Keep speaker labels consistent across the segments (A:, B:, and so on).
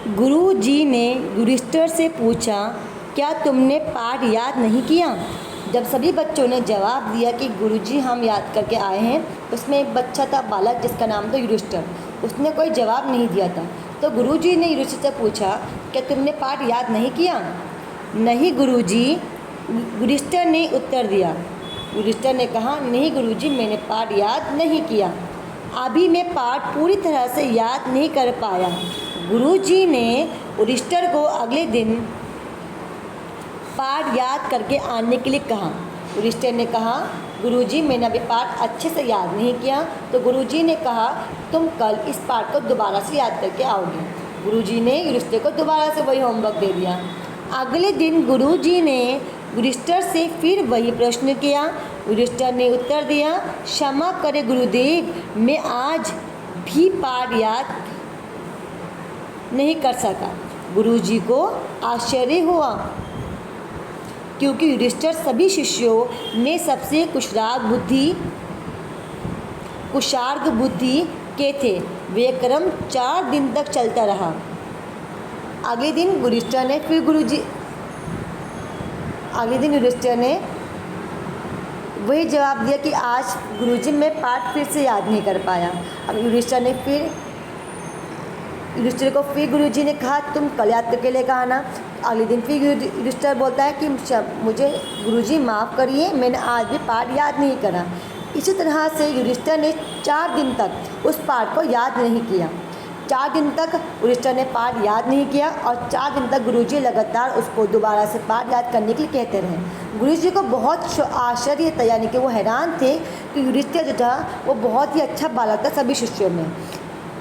A: गुरु जी ने युधिष्ठिर से पूछा, क्या तुमने पाठ याद नहीं किया? जब सभी बच्चों ने जवाब दिया कि गुरुजी हम याद करके आए हैं, उसमें एक बच्चा था, बालक, जिसका नाम था युधिष्ठिर। उसने कोई जवाब नहीं दिया था। तो गुरुजी ने युधिष्ठिर से पूछा, क्या तुमने पाठ याद नहीं किया? नहीं गुरुजी, युधिष्ठिर ने उत्तर दिया। युधिष्ठिर ने कहा, नहीं गुरुजी, मैंने पाठ याद नहीं किया। अभी मैं पाठ पूरी तरह से याद नहीं कर पाया। गुरुजी ने युधिष्ठिर को अगले दिन पाठ याद करके आने के लिए कहा। युधिष्ठिर ने कहा, गुरुजी, मैंने अभी पाठ अच्छे से याद नहीं किया। तो गुरुजी ने कहा, तुम कल इस पाठ को दोबारा से याद करके आओगे। गुरुजी ने युधिष्ठिर को दोबारा से वही होमवर्क दे दिया। अगले दिन गुरुजी ने युधिष्ठिर से फिर वही प्रश्न किया। युधिष्ठिर ने उत्तर दिया, क्षमा करें गुरुदेव, मैं आज भी पाठ याद नहीं कर सका। गुरुजी को आश्चर्य हुआ, क्योंकि युधिष्ठिर सभी शिष्यों में सबसे कुशार्ग बुद्धि के थे। वे क्रम 4 दिन तक चलता रहा। अगले दिन युधिष्ठिर ने वही जवाब दिया कि आज गुरुजी मैं पाठ फिर से याद नहीं कर पाया। अब युधिष्ठिर को फिर गुरुजी ने कहा, तुम कल याद करके लेकर आना। अगले दिन फिर युधिष्ठिर बोलता है कि मुझे गुरुजी माफ़ करिए, मैंने आज भी पाठ याद नहीं करा। इसी तरह से युधिष्ठिर ने 4 दिन तक उस पाठ को याद नहीं किया। 4 दिन तक युधिष्ठिर ने पाठ याद नहीं किया और 4 दिन तक गुरुजी लगातार उसको दोबारा से पाठ याद करने के लिए कहते रहे। गुरुजी को बहुत आश्चर्य था, यानी कि वो हैरान थे कि युधिष्ठिर जो था वो बहुत ही अच्छा बालक था सभी शिष्यों में,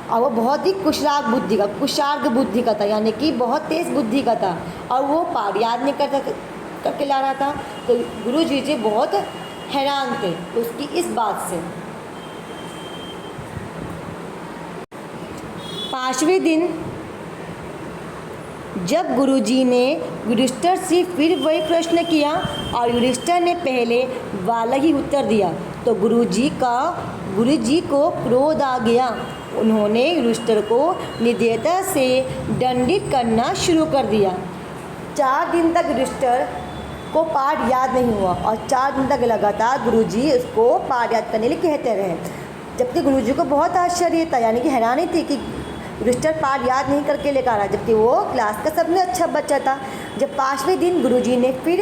A: और वो बहुत ही कुशार्ग बुद्धि का था, यानी कि बहुत तेज़ बुद्धि का था, और वो पाठ याद नहीं करके ला रहा था। तो गुरुजी जी बहुत हैरान थे उसकी इस बात से। 5वें दिन जब गुरुजी ने युधिष्ठिर से फिर वही प्रश्न किया और युधिष्ठिर ने पहले वाला ही उत्तर दिया, तो गुरुजी को क्रोध आ गया। उन्होंने युधिष्ठिर को निर्दयता से दंडित करना शुरू कर दिया। 4 दिन तक युधिष्ठिर को पाठ याद नहीं हुआ और 4 दिन तक लगातार गुरुजी उसको पाठ याद करने के लिए कहते रहे, जबकि गुरुजी को बहुत आश्चर्य था, यानी कि हैरानी थी कि युधिष्ठिर पाठ याद नहीं करके लेकर आ रहा, जबकि वो क्लास का सबसे अच्छा बच्चा था। जब 5वें दिन गुरुजी ने फिर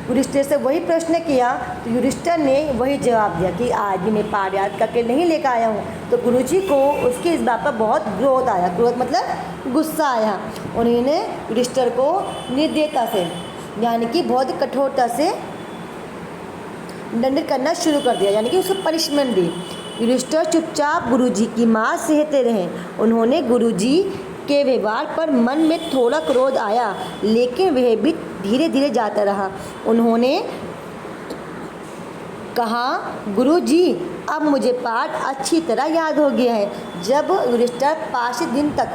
A: युधिष्ठिर से वही प्रश्न किया, तो युधिष्ठिर ने वही जवाब दिया कि आज भी मैं पाठ याद करके नहीं लेकर आया हूँ। तो गुरुजी को उसके इस बात पर बहुत क्रोध आया। क्रोध मतलब गुस्सा आया। उन्होंने युधिष्ठिर को निर्दयता से, यानी कि बहुत कठोरता से दंडित करना शुरू कर दिया, यानी कि उसको पनिशमेंट दी। युधिष्ठिर चुपचाप गुरुजी की माँ सहते रहे। उन्होंने गुरुजी के व्यवहार पर मन में थोड़ा क्रोध आया, लेकिन वह भी धीरे धीरे जाता रहा। उन्होंने कहा, गुरुजी, अब मुझे पाठ अच्छी तरह याद हो गया है। जब युधिष्ठिर 5 दिन तक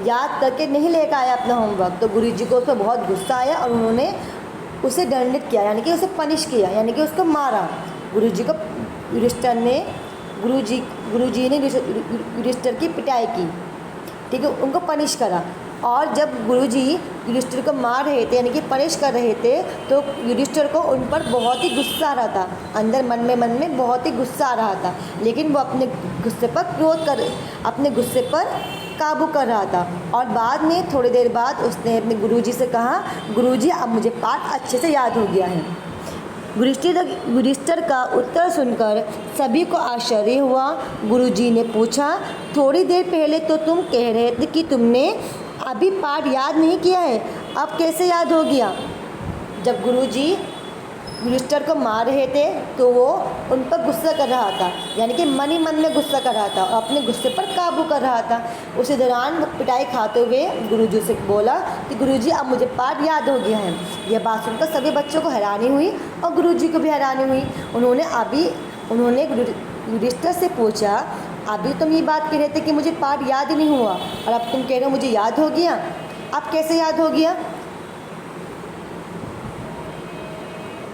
A: याद करके नहीं लेकर आया अपना होमवर्क, तो गुरुजी को उस पर बहुत गुस्सा आया और उन्होंने उसे दंडित किया, यानी कि उसे पनिश किया, यानी कि उसको मारा। गुरुजी ने युधिष्ठिर की पिटाई की, ठीक है, उनको पनिश करा। और जब गुरुजी युधिष्ठिर को मार रहे थे, यानी कि पनिश कर रहे थे, तो युधिष्ठिर को उन पर बहुत ही गुस्सा आ रहा था। अंदर मन में बहुत ही गुस्सा आ रहा था, लेकिन वो अपने गुस्से पर काबू कर रहा था। और बाद में थोड़ी देर बाद उसने अपने गुरुजी से कहा, गुरुजी, अब मुझे पाठ अच्छे से याद हो गया है। युधिष्ठिर का उत्तर सुनकर सभी को आश्चर्य हुआ। गुरुजी ने पूछा, थोड़ी देर पहले तो तुम कह रहे थे कि तुमने अभी पाठ याद नहीं किया है, अब कैसे याद हो गया? जब गुरुजी युधिष्ठिर को मार रहे थे तो वो उन पर गुस्सा कर रहा था, यानी कि मन ही मन में गुस्सा कर रहा था और अपने गुस्से पर काबू कर रहा था। उसी दौरान पिटाई खाते हुए गुरुजी से बोला कि गुरुजी, अब मुझे पाठ याद हो गया है। यह बात सुनकर सभी बच्चों को हैरानी हुई और गुरुजी को भी हैरानी हुई। उन्होंने युधिष्ठिर से पूछा, अभी तुम ये बात कह रहे थे कि मुझे पाठ याद ही नहीं हुआ और अब तुम कह रहे हो मुझे याद हो गया, अब कैसे याद हो गया?